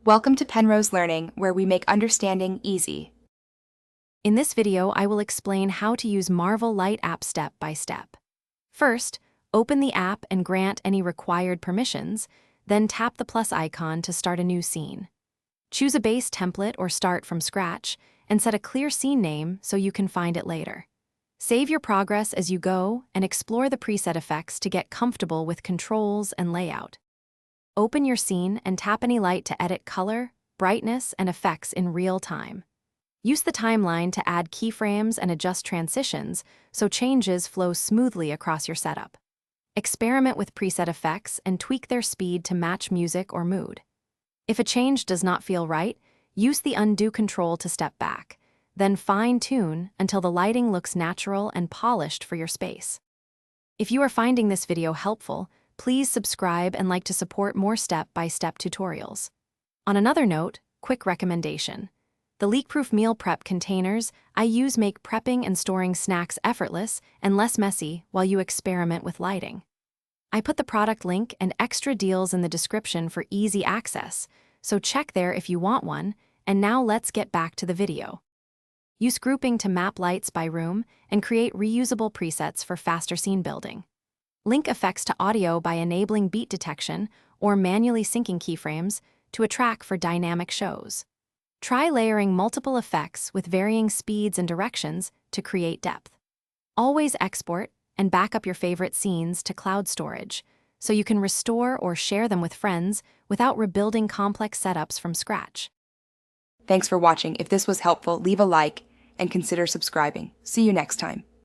Welcome to Penrose Learning, where we make understanding easy. In this video, I will explain how to use Marvel Light app step by step. First, open the app and grant any required permissions, then tap the plus icon to start a new scene. Choose a base template or start from scratch, and set a clear scene name so you can find it later. Save your progress as you go and explore the preset effects to get comfortable with controls and layout. Open your scene and tap any light to edit color, brightness, and effects in real time. Use the timeline to add keyframes and adjust transitions so changes flow smoothly across your setup. Experiment with preset effects and tweak their speed to match music or mood. If a change does not feel right, use the undo control to step back, then fine-tune until the lighting looks natural and polished for your space. If you are finding this video helpful, please subscribe and like to support more step-by-step tutorials. On another note, quick recommendation. The leak-proof meal prep containers I use make prepping and storing snacks effortless and less messy while you experiment with lighting. I put the product link and extra deals in the description for easy access, so check there if you want one, and now let's get back to the video. Use grouping to map lights by room and create reusable presets for faster scene building. Link effects to audio by enabling beat detection or manually syncing keyframes to a track for dynamic shows. Try layering multiple effects with varying speeds and directions to create depth. Always export and back up your favorite scenes to cloud storage so you can restore or share them with friends without rebuilding complex setups from scratch. Thanks for watching. If this was helpful, leave a like and consider subscribing. See you next time.